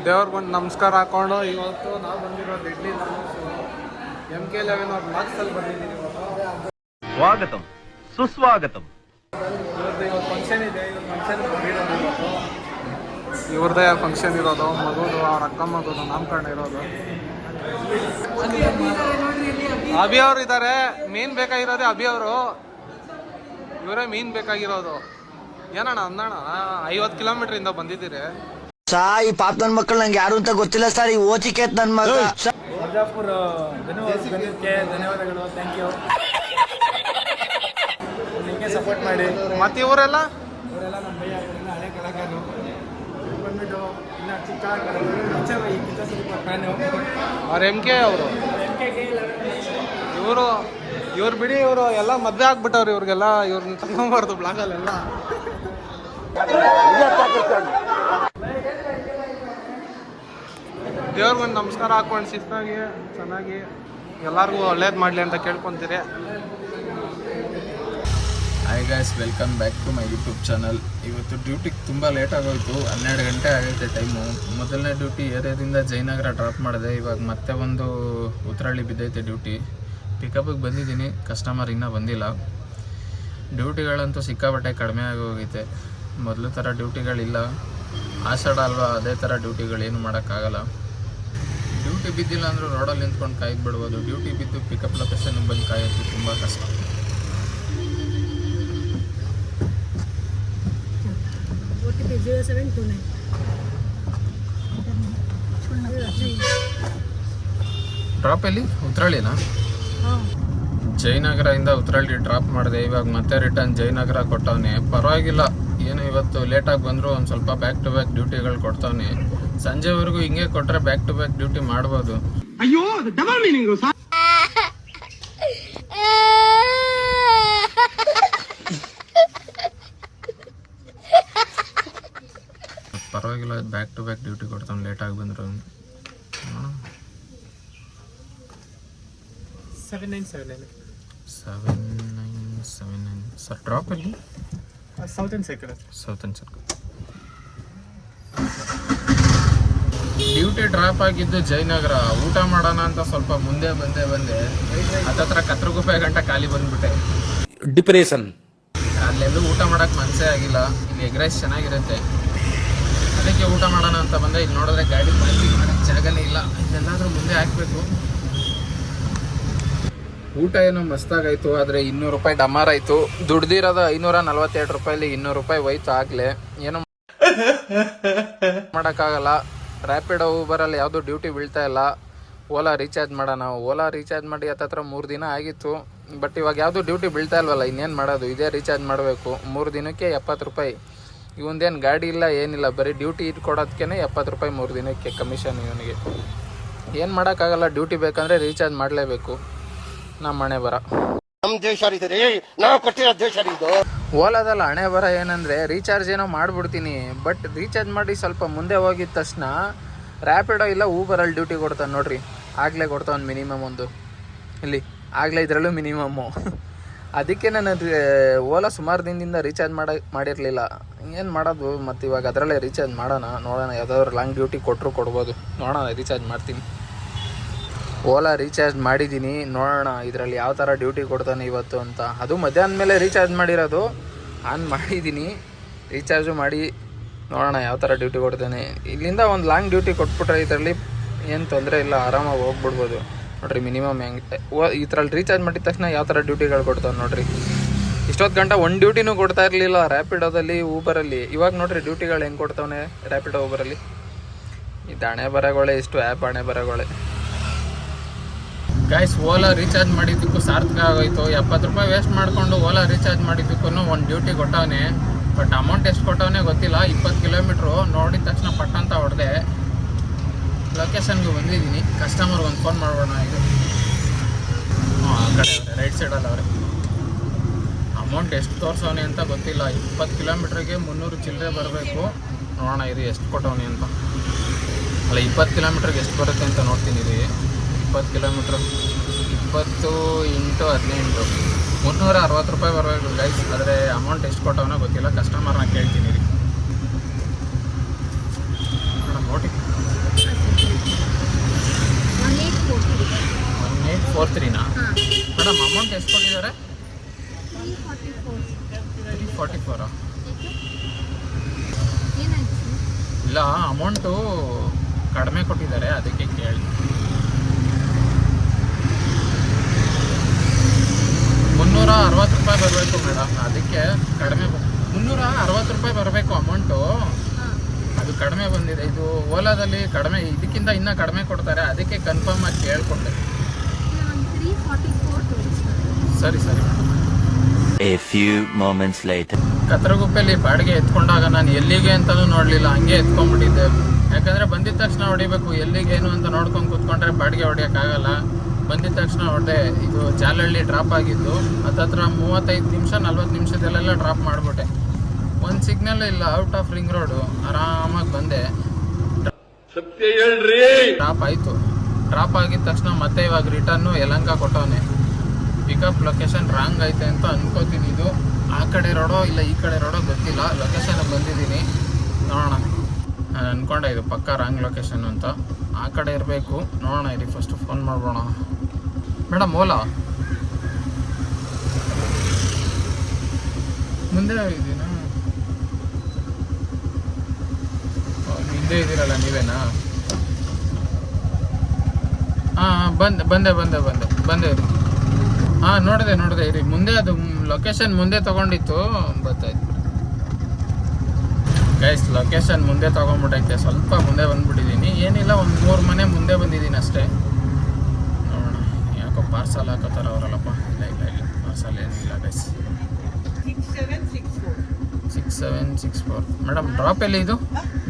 ದೇವ್ರಿಗೆ ಒಂದು ನಮಸ್ಕಾರ ಹಾಕೊಂಡು ಇವತ್ತು ನಾವು ಬಂದಿರೋದು ಇಡ್ಲಿ MK11 ಅವ್ರ ಬ್ಲಾಗ್ಸಲ್ಲಿ ಬಂದಿದ್ದೀನಿ ಸ್ವಾಗತಂ ಸುಸ್ವಾಗತಂ. ಇವತ್ತು ಫಂಕ್ಷನ್ ಇದೆ. ಇವ್ರದ್ದೇ ಫಂಕ್ಷನ್ ಇರೋದು, ಮಗುದು ಅವ್ರ ಅಕ್ಕ ಮಗುದು ನಾಮಕರಣ ಇರೋದು. ಅಭಿ ಅವ್ರು ಇದ್ದಾರೆ. ಮೀನ್ ಬೇಕಾಗಿರೋದೇ ಅಭಿ ಅವರು. ಇವರೇ ಮೀನ್ ಬೇಕಾಗಿರೋದು. ಏನಣ್ಣ ಅಂದಣ್ಣ 50 ಕಿಲೋಮೀಟರ್ ಇಂದ ಬಂದಿದ್ದೀರಿ. ಈ ಪಾಪ ನನ್ ಮಕ್ಕಳು ನಂಗೆ ಯಾರು ಅಂತ ಗೊತ್ತಿಲ್ಲ ಸರ್. ಈ ಓಚಿಕೇತ್ ನನ್ ಮಗ ಸರ್ಜಾಪುರ ಧನ್ಯವಾದಗಳು. Thank you. ನಿಮಗೆ ಸಪೋರ್ಟ್ ಮಾಡಿ. ಮತ್ತೆ ಇವರೆಲ್ಲ ನಮ್ಮ ಭಯ ಹಳೆ ಕಲಾಕಾರರು ಬಂದ್ಬಿಟ್ಟು ಇನ್ನು ಚಿಕ್ಕ ಫ್ಯಾನು ಅವ್ರ MK ಅವರು. ಇವ್ರು ಬಿಡಿ, ಇವರು ಎಲ್ಲ ಮದ್ವೆ ಆಗ್ಬಿಟ್ಟವ್ರು. ಇವ್ರಿಗೆಲ್ಲ ಇವ್ರನ್ನ ತಗೊಂಬಾರ್ದು ಬ್ಲಾಗಲ್ಲೆಲ್ಲ. ದೇವ್ರಿಗೊಂದು ನಮಸ್ಕಾರ ಹಾಕೊಂಡು ಶಿಸ್ತಾಗಿ ಚೆನ್ನಾಗಿ ಎಲ್ಲರಿಗೂ ಒಳ್ಳೇದು ಮಾಡಲಿ ಅಂತ ಕೇಳ್ಕೊತೀರಿ. Hi guys, welcome back to my YouTube channel. ಇವತ್ತು ಡ್ಯೂಟಿಗೆ ತುಂಬ ಲೇಟ್ ಆಗೋಯ್ತು. 12 ಗಂಟೆ ಆಗೈತೆ ಟೈಮು. ಮೊದಲನೇ ಡ್ಯೂಟಿ ಏರಿಯಾದಿಂದ ಜಯನಗರ ಡ್ರಾಪ್ ಮಾಡಿದೆ. ಇವಾಗ ಮತ್ತೆ ಒಂದು ಉತ್ತರಹಳ್ಳಿ ಬಿದ್ದೈತೆ ಡ್ಯೂಟಿ. ಪಿಕಪ್ಪಿಗೆ ಬಂದಿದ್ದೀನಿ, ಕಸ್ಟಮರ್ ಇನ್ನೂ ಬಂದಿಲ್ಲ. ಡ್ಯೂಟಿಗಳಂತೂ ಸಿಕ್ಕಾಪಟ್ಟೆ ಕಡಿಮೆ ಆಗೋಗೈತೆ. ಮೊದಲು ಥರ ಡ್ಯೂಟಿಗಳಿಲ್ಲ. ಆಷಾಢ ಅಲ್ವಾ, ಅದೇ ಥರ ಡ್ಯೂಟಿಗಳೇನು ಮಾಡೋಕ್ಕಾಗಲ್ಲ. ಡ್ಯೂಟಿ ಬಿದ್ದಿಲ್ಲ ಅಂದರೂ ರೋಡಲ್ಲಿ ನಿಂತ್ಕೊಂಡು ಕಾಯ್ದು ಬಿಡ್ಬೋದು. ಡ್ಯೂಟಿ ಬಿದ್ದು ಪಿಕಪ್ ಲೊಕೇಶನ್ಗೆ ಬಂದು ಕಾಯೋದು ತುಂಬ ಕಷ್ಟ. ಡ್ರಾಪ್ ಎಲ್ಲಿ? ಉತ್ತರಹಳ್ಳಿನಾ? ಜಯನಗರದಿಂದ ಉತ್ತರಹಳ್ಳಿ ಡ್ರಾಪ್ ಮಾಡಿದೆ. ಇವಾಗ ಮತ್ತೆ ರಿಟರ್ನ್ ಜಯನಗರ ಕೊಟ್ಟವನೆ. ಪರವಾಗಿಲ್ಲ, ಏನು ಇವತ್ತು ಲೇಟಾಗಿ ಬಂದರೂ ಒಂದು ಸ್ವಲ್ಪ ಬ್ಯಾಕ್ ಟು ಬ್ಯಾಕ್ ಡ್ಯೂಟಿಗಳು ಕೊಡ್ತಾವನೆ. ಸಂಜೆವರೆಗೂ ಹಿಂಗೆ ಕೊಟ್ಟರೆ ಬ್ಯಾಕ್ ಟು ಬ್ಯಾಕ್ ಡ್ಯೂಟಿ ಮಾಡ್ಬೋದು. ಅಯ್ಯೋ, ಡಬಲ್ ಮೀನಿಂಗ್. ಪರವಾಗಿಲ್ಲ, ಬ್ಯಾಕ್ ಟು ಬ್ಯಾಕ್ ಡ್ಯೂಟಿ ಕೊಡ್ತಾನೆ ಲೇಟಾಗಿ ಬಂದರು. 7979 ಸರ್. ಡ್ರಾಪ್ ಅಲ್ಲಿ ಸೌತನ್ ಸರ್ಕಲ್. ಡ್ಯೂಟಿ ಡ್ರಾಪ್ ಆಗಿದ್ದು ಜಯನಗರ. ಊಟ ಮಾಡೋಣ ಅಂತ ಸ್ವಲ್ಪ ಮುಂದೆ ಬಂದೆ ಹತ್ತತ್ರ ಕತ್ರಗುಪ್ಪೆ ಗಂಟ ಖಾಲಿ ಬಂದ್ಬಿಟ್ಟೆ. ಡಿಪ್ರೆಷನ್. ಅಲ್ಲೆಲ್ಲೂ ಊಟ ಮಾಡೋಕೆ ಮನಸ್ಸೇ ಆಗಿಲ್ಲ. ಇಲ್ಲಿ ಎಗ್ ರೈಸ್ ಚೆನ್ನಾಗಿರುತ್ತೆ, ಅದಕ್ಕೆ ಊಟ ಮಾಡೋಣ ಅಂತ ಬಂದೆ. ಇಲ್ಲಿ ನೋಡಿದ್ರೆ ಗಾಡಿ ಪಾರ್ಕಿಂಗ್ ಮಾಡೋಕ್ಕೆ ಜಾಗನೇ ಇಲ್ಲ. ಇದೆಲ್ಲಾದ್ರೂ ಮುಂದೆ ಹಾಕಬೇಕು. ಊಟ ಏನೋ ಮಸ್ತಾಗಾಯ್ತು, ಆದರೆ 200 ರೂಪಾಯಿ ಡಮಾರ್ ಆಯಿತು. ದುಡ್ದಿರೋದು 542 ರೂಪಾಯಲ್ಲಿ 200 ರೂಪಾಯಿ ಹೋಯ್ತು ಆಗಲೇ. ಏನೋ ಮಾಡೋಕ್ಕಾಗಲ್ಲ. ರ್ಯಾಪಿಡೋ ಊಬರಲ್ಲಿ ಯಾವುದೂ ಡ್ಯೂಟಿ ಬೀಳ್ತಾ ಇಲ್ಲ. ಓಲಾ ರೀಚಾರ್ಜ್ ಮಾಡೋಣ. ಓಲಾ ರೀಚಾರ್ಜ್ ಮಾಡಿ ಹತ್ತತ್ರ 3 ದಿನ ಆಗಿತ್ತು. ಬಟ್ ಇವಾಗ ಯಾವುದೂ ಡ್ಯೂಟಿ ಬೀಳ್ತಾ ಇಲ್ವಲ್ಲ, ಇನ್ನೇನು ಮಾಡೋದು? ಇದೇ ರೀಚಾರ್ಜ್ ಮಾಡಬೇಕು. 3 ದಿನಕ್ಕೆ 70 ರೂಪಾಯಿ. ಇವಂದೇನು ಗಾಡಿ ಇಲ್ಲ ಏನಿಲ್ಲ, ಬರೀ ಡ್ಯೂಟಿ ಕೊಡೋದಕ್ಕೆ 70 ರೂಪಾಯಿ 3 ದಿನಕ್ಕೆ ಕಮಿಷನ್ ಇವನಿಗೆ. ಏನು ಮಾಡೋಕ್ಕಾಗಲ್ಲ, ಡ್ಯೂಟಿ ಬೇಕಂದರೆ ರೀಚಾರ್ಜ್ ಮಾಡಲೇಬೇಕು. ನಮ್ಮ ಹಣೆ ಬರ. ನಮ್ ದೇಶ ನಾವು ಕೊಟ್ಟಿರೋ ದೇಶ ಇದು. ಓಲಾದಲ್ಲ ಹಣೆ ಬರ ಏನಂದರೆ, ರೀಚಾರ್ಜ್ ಏನೋ ಮಾಡಿಬಿಡ್ತೀನಿ, ಬಟ್ ರೀಚಾರ್ಜ್ ಮಾಡಿ ಸ್ವಲ್ಪ ಮುಂದೆ ಹೋಗಿದ ತಕ್ಷಣ ರ್ಯಾಪಿಡೋ ಇಲ್ಲ ಊಬರಲ್ಲಿ ಡ್ಯೂಟಿ ಕೊಡ್ತಾನೆ ನೋಡ್ರಿ. ಆಗಲೇ ಕೊಡ್ತಾನೆ ಮಿನಿಮಮ್ ಒಂದು. ಇಲ್ಲಿ ಆಗಲೇ ಇದರಲ್ಲೂ ಮಿನಿಮಮ್ಮು. ಅದಕ್ಕೆ ನಾನು ಓಲಾ ಸುಮಾರು ದಿನದಿಂದ ರೀಚಾರ್ಜ್ ಮಾಡಿರಲಿಲ್ಲ. ಏನು ಮಾಡೋದು ಮತ್ತು ಇವಾಗ ಅದರಲ್ಲೇ ರೀಚಾರ್ಜ್ ಮಾಡೋಣ. ನೋಡೋಣ, ಯಾವುದಾದ್ರು ಲಾಂಗ್ ಡ್ಯೂಟಿ ಕೊಟ್ಟರು ಕೊಡ್ಬೋದು. ನೋಡೋಣ, ರೀಚಾರ್ಜ್ ಮಾಡ್ತೀನಿ. ಓಲಾ ರೀಚಾರ್ಜ್ ಮಾಡಿದ್ದೀನಿ, ನೋಡೋಣ ಇದರಲ್ಲಿ ಯಾವ ಥರ ಡ್ಯೂಟಿ ಕೊಡ್ತಾನೆ ಇವತ್ತು ಅಂತ. ಅದು ಮಧ್ಯಾಹ್ನ ಮೇಲೆ ರೀಚಾರ್ಜ್ ಮಾಡಿರೋದು, ಆನ್ ಮಾಡಿದ್ದೀನಿ. ರೀಚಾರ್ಜು ಮಾಡಿ ನೋಡೋಣ ಯಾವ ಥರ ಡ್ಯೂಟಿ ಕೊಡ್ತಾನೆ. ಇಲ್ಲಿಂದ ಒಂದು ಲಾಂಗ್ ಡ್ಯೂಟಿ ಕೊಟ್ಬಿಟ್ರೆ ಇದರಲ್ಲಿ ಏನು ತೊಂದರೆ ಇಲ್ಲ, ಆರಾಮಾಗಿ ಹೋಗ್ಬಿಡ್ಬೋದು. ನೋಡಿರಿ ಮಿನಿಮಮ್ ಹೆಂಗೆ ಇದರಲ್ಲಿ ರೀಚಾರ್ಜ್ ಮಾಡಿದ ತಕ್ಷಣ ಯಾವ ಥರ ಡ್ಯೂಟಿಗಳು ಕೊಡ್ತಾವೆ ನೋಡಿರಿ. ಇಷ್ಟೊತ್ತು ಗಂಟೆ ಒಂದು ಡ್ಯೂಟಿನೂ ಕೊಡ್ತಾ ಇರಲಿಲ್ಲ ರ್ಯಾಪಿಡೋದಲ್ಲಿ, ಊಬರಲ್ಲಿ. ಇವಾಗ ನೋಡಿರಿ ಡ್ಯೂಟಿಗಳು ಹೆಂಗೆ ಕೊಡ್ತಾವನೆ ರ್ಯಾಪಿಡೋ ಊಬರಲ್ಲಿ. ಇದು ಹಣೆ ಬರಗಳೇ, ಇಷ್ಟು ಆ್ಯಪ್ ಹಣೆ ಬರಗಳೇ. ಗೈಸ್, ಓಲಾ ರೀಚಾರ್ಜ್ ಮಾಡಿದ್ದಕ್ಕೂ ಸಾರ್ಥಕ ಆಗೋಯ್ತು. 70 ರೂಪಾಯಿ ವೇಸ್ಟ್ ಮಾಡಿಕೊಂಡು ಓಲಾ ರೀಚಾರ್ಜ್ ಮಾಡಿದ್ದಕ್ಕೂ ಒಂದು ಡ್ಯೂಟಿ ಕೊಟ್ಟವನೆ. ಬಟ್ ಅಮೌಂಟ್ ಎಷ್ಟು ಕೊಟ್ಟವನೇ ಗೊತ್ತಿಲ್ಲ. 20 ಕಿಲೋಮೀಟ್ರು ನೋಡಿದ ತಕ್ಷಣ ಪಟ್ಟಂತ ಹೊಡೆದೆ. ಲೊಕೇಶನ್ಗೆ ಬಂದಿದ್ದೀನಿ. ಕಸ್ಟಮರ್ಗೆ ಒಂದು ಫೋನ್ ಮಾಡೋಣ. ಇದು ಆ ಕಡೆ ರೈಟ್ ಸೈಡಲ್ಲಿ ಅವ್ರೆ. ಅಮೌಂಟ್ ಎಷ್ಟು ತೋರಿಸೋನೆ ಅಂತ ಗೊತ್ತಿಲ್ಲ. 20 ಕಿಲೋಮೀಟ್ರಿಗೆ 300 ಚಿಲ್ಲರೆ ಬರಬೇಕು. ನೋಡೋಣ ಇದು ಎಷ್ಟು ಕೊಟ್ಟವನಿ ಅಂತ. ಅಲ್ಲ, 20 ಕಿಲೋಮೀಟ್ರಿಗೆ ಎಷ್ಟು ಬರುತ್ತೆ ಅಂತ ನೋಡ್ತೀನಿ. ಇದು 20 ಕಿಲೋಮೀಟ್ರ್ 20 × 18 360 ರೂಪಾಯಿ ಬರಬೇಕು ಗೈಸ್. ಆದರೆ ಅಮೌಂಟ್ ಎಷ್ಟು ಕೊಟ್ಟವನೋ ಗೊತ್ತಿಲ್ಲ. ಕಸ್ಟಮರ್ನ ಕೇಳ್ತೀನಿ ರೀ. ನೋಡಿ 43ನಾ ಮೇಡಮ್? ಅಮೌಂಟ್ ಎಷ್ಟು ಕೊಟ್ಟಿದ್ದಾರೆ? 344. ಇಲ್ಲ, ಅಮೌಂಟು ಕಡಿಮೆ ಕೊಟ್ಟಿದ್ದಾರೆ, ಅದಕ್ಕೆ ಕೇಳಿ. 360 ರೂಪಾಯಿ ಬರಬೇಕು ಮೇಡಮ್, ಅದಕ್ಕೆ ಕಡಿಮೆ. 360 ರೂಪಾಯಿ ಬರಬೇಕು ಅಮೌಂಟು, ಅದು ಕಡಿಮೆ ಬಂದಿದೆ. ಇದು ಓಲಾದಲ್ಲಿ ಕಡಿಮೆ, ಇದಕ್ಕಿಂತ ಇನ್ನೂ ಕಡಿಮೆ ಕೊಡ್ತಾರೆ, ಅದಕ್ಕೆ ಕನ್ಫರ್ಮ್ ಆಗಿ ಕೇಳ್ಕೊಂಡೆ. ಸರಿ ಸರಿ madam. A few moments later. ಕತ್ರಗುಪ್ಪೆಯಲ್ಲಿ ಬಾಡಿಗೆ ಎತ್ಕೊಂಡಾಗ ನಾನು ಎಲ್ಲಿಗೆ ಅಂತಲೂ ನೋಡಲಿಲ್ಲ, ಹಂಗೆ ಎತ್ಕೊಂಡ್ಬಿಟ್ಟಿದ್ದೆ. ಯಾಕಂದರೆ ಬಂದಿದ ತಕ್ಷಣ ಹೊಡಿಬೇಕು, ಎಲ್ಲಿಗೇನು ಅಂತ ನೋಡ್ಕೊಂಡು ಕೂತ್ಕೊಂಡ್ರೆ ಬಾಡಿಗೆ ಹೊಡಿಯೋಕ್ಕಾಗಲ್ಲ. ಬಂದಿದ ತಕ್ಷಣ ಹೊಡೆದೆ. ಇದು ಜಾಲಹಳ್ಳಿ ಡ್ರಾಪ್ ಆಗಿದ್ದು, ಹತ್ತತ್ರ 35 ನಿಮಿಷ 40 ನಿಮಿಷದಲ್ಲೆಲ್ಲ ಡ್ರಾಪ್ ಮಾಡಿಬಿಟ್ಟೆ. ಒಂದು ಸಿಗ್ನಲ್ ಇಲ್ಲ, ಔಟ್ ಆಫ್ ರಿಂಗ್ ರೋಡು. ಆರಾಮಾಗಿ ಬಂದೆ, ಡ್ರಾಪ್ ಆಯಿತು. ಡ್ರಾಪ್ ಆಗಿದ ತಕ್ಷಣ ಮತ್ತೆ ಇವಾಗ ರಿಟರ್ನು ಯಲಹಂಕ ಕೊಟ್ಟವನೆ. ಪಿಕಪ್ ಲೊಕೇಶನ್ ರಾಂಗ್ ಐತೆ ಅಂತ ಅನ್ಕೋತೀನಿ. ಇದು ಆ ಕಡೆ ರೋಡೋ ಇಲ್ಲ ಈ ಕಡೆ ರೋಡೋ ಗೊತ್ತಿಲ್ಲ. ಲೊಕೇಶನ್ಗೆ ಬಂದಿದ್ದೀನಿ, ನೋಡೋಣ. ನಾನು ಅನ್ಕೊಂಡೆ ಇದು ಪಕ್ಕ ರಾಂಗ್ ಲೊಕೇಶನ್ ಅಂತ. ಆ ಕಡೆ ಇರಬೇಕು, ನೋಡೋಣ. ಇರಿ ಫಸ್ಟ್ ಫೋನ್ ಮಾಡ್ಬೋಣ. ಮೇಡಮ್, ಓಲಾ ಮುಂದೆ ಇದ್ದೀನಾ? ಹಿಂದೆ ಇದ್ದೀರಲ್ಲ ನೀವೇನಾ? ಹಾಂ, ಬಂದೆ ಇರಿ. ಹಾಂ, ನೋಡಿದೆ ಇರಿ. ಮುಂದೆ ಅದು ಲೊಕೇಶನ್ ಮುಂದೆ ತೊಗೊಂಡಿತ್ತು, ಗೊತ್ತಾಯ್ತು ಗೈಸ್. ಲೊಕೇಶನ್ ಮುಂದೆ ತೊಗೊಂಡ್ಬಿಟ್ಟೈತೆ, ಸ್ವಲ್ಪ ಮುಂದೆ ಬಂದ್ಬಿಟ್ಟಿದ್ದೀನಿ. ಏನಿಲ್ಲ, ಒಂದು 3 ಮನೆ ಮುಂದೆ ಬಂದಿದ್ದೀನಿ ಅಷ್ಟೇ. ನೋಡೋಣ. ಯಾಕೋ ಪಾರ್ಸಲ್ ಹಾಕೋತಾರ ಅವರಲ್ಲಪ್ಪ. ಇಲ್ಲ ಪಾರ್ಸಲ್ ಏನಿಲ್ಲ ಗೈಸ್. 6764 ಮೇಡಮ್. ಡ್ರಾಪ್ ಎಲ್ಲಿ ಇದು?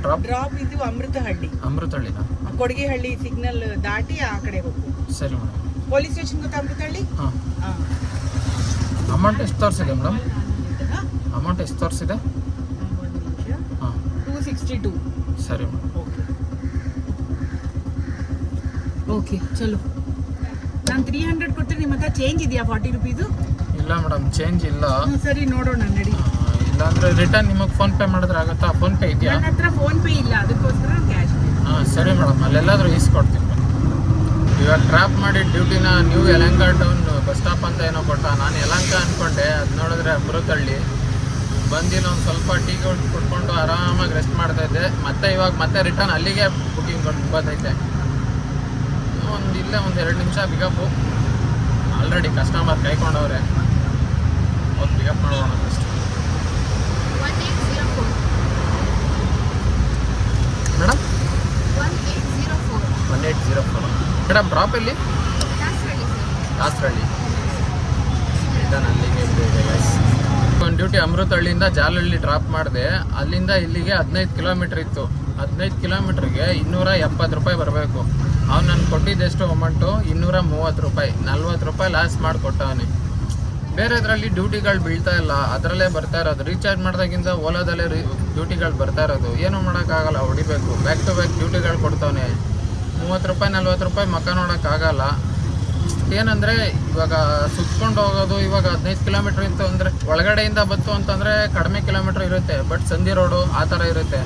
ಡ್ರಾಪ್ ಇದು ಅಮೃತಹಳ್ಳಿನಾ? ಕೊಡಗಿಹಳ್ಳಿ ಸಿಗ್ನಲ್ ದಾಟಿ ಆ ಕಡೆ ಹೋಗ್ಬೋದು. ಸರಿ ಮೇಡಮ್. ಪೊಲೀಸ್ ಸ್ಟೇಷನ್ ಗೊತ್ತಾ ಅಮೃತಹಳ್ಳಿ? ಹಾಂ. ಅಮೌಂಟ್ ಎಷ್ಟು ತೋರಿಸಿದೆ ಮೇಡಮ್? ಅಮೌಂಟ್ ಎಷ್ಟು ತೋರಿಸಿದೆ? ಹಾಂ, 262. ಸರಿ ಮೇಡಮ್. ಓಕೆ ಚಲೋ. ನಾನು 300 ಕೊಡ್ತೀನಿ. ನಿಮ್ಮ ಹತ್ರ ಚೇಂಜ್ ಇದೆಯಾ 40 ರೂಪೀಸು? ಇಲ್ಲ ಮೇಡಮ್, ಚೇಂಜ್ ಇಲ್ಲ. ಸರಿ, ನೋಡೋಣ ನಡಿ. ಇಲ್ಲಾಂದರೆ ರಿಟರ್ನ್ ನಿಮಗೆ ಫೋನ್ಪೇ ಮಾಡಿದ್ರೆ ಆಗುತ್ತಾ? ಫೋನ್ಪೇ ಇದೆಯಾ? ನನ್ನ ಹತ್ರ ಫೋನ್ಪೇ ಇಲ್ಲ, ಅದಕ್ಕೋಸ್ಕರ ಕ್ಯಾಶ್. ಹಾಂ, ಸರಿ ಮೇಡಮ್. ಅಲ್ಲೆಲ್ಲಾದರೂ ಈಸ್ಕೊಡ್ತೀನಿ. ಇವಾಗ ಡ್ರಾಪ್ ಮಾಡಿ ಡ್ಯೂಟಿನ new Yelahanka town bus stop ಅಂತ ಏನೋ ಕೊಟ್ಟ. ನಾನು ಯಲಹಂಕ ಅಂದ್ಕೊಂಡೆ, ಅದು ನೋಡಿದ್ರೆ ಅಮೃತಹಳ್ಳಿ. ಬಂದಿನ ಒಂದು ಸ್ವಲ್ಪ ಟೀ ಕುಡ್ಕೊಂಡು ಆರಾಮಾಗಿ ರೆಸ್ಟ್ ಮಾಡ್ತಾಯಿದ್ದೆ. ಮತ್ತೆ ರಿಟರ್ನ್ ಅಲ್ಲಿಗೆ ಬುಕಿಂಗ್ ಬಂದೈತೆ. ಇಲ್ಲೇ ಒಂದು 2 ನಿಮಿಷ ಪಿಕಪ್ಪು. ಆಲ್ರೆಡಿ ಕಸ್ಟಮರ್ ಕೈಕೊಂಡವ್ರೆ, ಹೋಗಿ ಪಿಕಪ್ ಮಾಡೋಣ ಫಸ್ಟ್. 1804 ಮೇಡಮ್? 1804 1804 ಮೇಡಮ್. ಡ್ರಾಪ್ ಎಲ್ಲಿ? ದಾಸರಳ್ಳಿ. ರಿಟರ್ನ್ ಅಲ್ಲಿಗೆ ಒಂದು ಡ್ಯೂಟಿ ಅಮೃತಹಳ್ಳಿಯಿಂದ ಜಾಲಹಳ್ಳಿ ಡ್ರಾಪ್ ಮಾಡಿದೆ. ಅಲ್ಲಿಂದ ಇಲ್ಲಿಗೆ 15 ಕಿಲೋಮೀಟ್ರ್ ಇತ್ತು. 15 ಕಿಲೋಮೀಟ್ರಿಗೆ 270 ರೂಪಾಯಿ ಬರಬೇಕು. ಅವ್ನು ನಾನು ಕೊಟ್ಟಿದ್ದೆಷ್ಟು ಅಮೌಂಟು? 230 ರೂಪಾಯಿ. 40 ರೂಪಾಯಿ ಲಾಸ್ ಮಾಡಿಕೊಟ್ಟವನೇ. ಬೇರೆದ್ರಲ್ಲಿ ಡ್ಯೂಟಿಗಳು ಬೀಳ್ತಾ ಇಲ್ಲ, ಅದರಲ್ಲೇ ಬರ್ತಾ ಇರೋದು. ರೀಚಾರ್ಜ್ ಮಾಡಿದಾಗಿಂದ ಓಲಾದಲ್ಲೇ ಡ್ಯೂಟಿಗಳು ಬರ್ತಾ ಇರೋದು. ಏನೂ ಮಾಡೋಕ್ಕಾಗಲ್ಲ, ಹೊಡಿಬೇಕು. ಬ್ಯಾಕ್ ಟು ಬ್ಯಾಕ್ ಡ್ಯೂಟಿಗಳು ಕೊಡ್ತಾವನೆ. 30 ರೂಪಾಯಿ 40 ರೂಪಾಯಿ ಮಕ್ಕ ನೋಡೋಕ್ಕಾಗಲ್ಲ. ಏನಂದರೆ ಇವಾಗ ಸುತ್ಕೊಂಡು ಹೋಗೋದು. ಇವಾಗ 15 ಕಿಲೋಮೀಟ್ರ್ ಇತ್ತು ಅಂದರೆ, ಒಳಗಡೆಯಿಂದ ಬತ್ತು ಅಂತಂದರೆ ಕಡಿಮೆ ಕಿಲೋಮೀಟ್ರ್ ಇರುತ್ತೆ. ಬಟ್ ಸಂಧಿ ರೋಡು ಆ ಥರ ಇರುತ್ತೆ.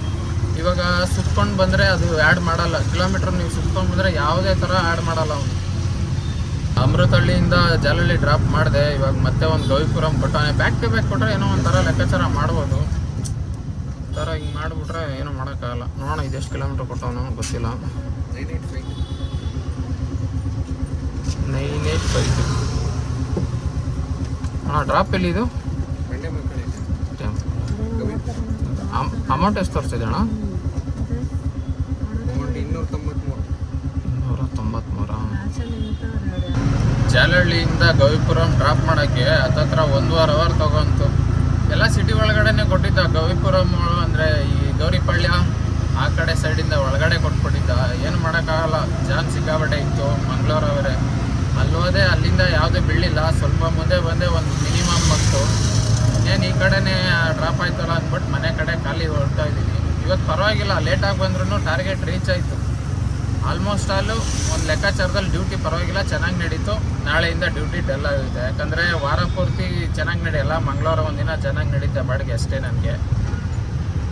ಇವಾಗ ಸುತ್ಕೊಂಡು ಬಂದರೆ ಅದು ಆ್ಯಡ್ ಮಾಡಲ್ಲ. ಕಿಲೋಮೀಟ್ರ್ ನೀವು ಸುತ್ಕೊಂಡು ಬಂದರೆ ಯಾವುದೇ ಥರ ಆ್ಯಡ್ ಮಾಡಲ್ಲ ಅವನು. ಅಮೃತಹಳ್ಳಿಯಿಂದ ಜಾಲಹಳ್ಳಿ ಡ್ರಾಪ್ ಮಾಡಿದೆ. ಇವಾಗ ಮತ್ತೆ ಒಂದು ಗವಿಪುರಂ ಕೊಟ್ಟಾನೆ. ಬ್ಯಾಕ್ ಟು ಬ್ಯಾಕ್ ಕೊಟ್ಟರೆ ಏನೋ ಒಂಥರ ಲೆಕ್ಕಾಚಾರ ಮಾಡ್ಬೋದು. ಈ ಥರ ಹಿಂಗೆ ಮಾಡಿಬಿಟ್ರೆ ಏನೂ ಮಾಡೋಕ್ಕಾಗಲ್ಲ. ನೋಡೋಣ ಇದೆಷ್ಟು ಕಿಲೋಮೀಟ್ರ್ ಕೊಟ್ಟವನು ಗೊತ್ತಿಲ್ಲ. 985. ಹಾಂ, ಡ್ರಾಪ್ ಎಲ್ಲಿ ಇದು? ಅಮೌಂಟ್ ಎಷ್ಟು ತೋರಿಸಿದೆ ಅಣ್ಣ? 293. ಜಾಲಹಳ್ಳಿಯಿಂದ ಗವಿಪುರಂ ಡ್ರಾಪ್ ಮಾಡೋಕ್ಕೆ ಹತ್ತತ್ರ 1.5 ಅವರ್ ತಗೊಂತು. ಎಲ್ಲ ಸಿಟಿ ಒಳಗಡೆನೆ ಕೊಟ್ಟಿದ್ದ. ಗವಿಪುರಂ ಅಂದರೆ ಈ ಗೌರಿಪಳ್ಯ ಆ ಕಡೆ ಸೈಡಿಂದ ಒಳಗಡೆ ಕೊಟ್ಬಿಟ್ಟಿದ್ದ. ಏನು ಮಾಡೋಕ್ಕಾಗಲ್ಲ, ಜಾನ್ ಸಿಕ್ಕಾಬಟ್ಟೆ ಇತ್ತು. ಮಂಗಳೂರವರೇ ಅಲ್ಲೋದೆ, ಅಲ್ಲಿಂದ ಯಾವುದೇ ಬೀಳಿಲ್ಲ. ಸ್ವಲ್ಪ ಮುಂದೆ ಬಂದೆ, ಒಂದು ಮಿನಿಮಮ್ ಬಂತು. ಏನು ಈ ಕಡೆನೇ ಡ್ರಾಪ್ ಆಯ್ತಲ್ಲ ಅಂದ್ಬಿಟ್ಟು ಮನೆ ಕಡೆ ಖಾಲಿ ಹೊರಡ್ತಾ ಇದ್ದೀನಿ. ಇವತ್ತು ಪರವಾಗಿಲ್ಲ, ಲೇಟಾಗಿ ಬಂದ್ರೂ ಟಾರ್ಗೆಟ್ ರೀಚ್ ಆಯಿತು. ಆಲ್ಮೋಸ್ಟ್ ಆಲು ಒಂದು ಲೆಕ್ಕಾಚಾರದಲ್ಲಿ ಡ್ಯೂಟಿ ಪರವಾಗಿಲ್ಲ, ಚೆನ್ನಾಗಿ ನಡೀತು. ನಾಳೆಯಿಂದ ಡ್ಯೂಟಿ ಡಲ್ ಆಗುತ್ತೆ. ಯಾಕಂದರೆ ವಾರ ಪೂರ್ತಿ ಚೆನ್ನಾಗಿ ನಡೆಯಲ್ಲ. ಮಂಗಳವಾರ ಒಂದಿನ ಚೆನ್ನಾಗಿ ನಡೀತೆ ಬಾಡಿಗೆ ಅಷ್ಟೇ ನನಗೆ.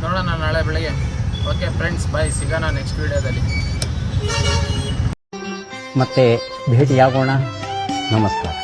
ನೋಡೋಣ ನಾಳೆ ಬೆಳಗ್ಗೆ. ಓಕೆ ಫ್ರೆಂಡ್ಸ್, ಬಾಯ್. ಸಿಗೋಣ ನೆಕ್ಸ್ಟ್ ವೀಡಿಯೋದಲ್ಲಿ. ಮತ್ತೆ ಭೇಟಿಯಾಗೋಣ. ನಮಸ್ಕಾರ.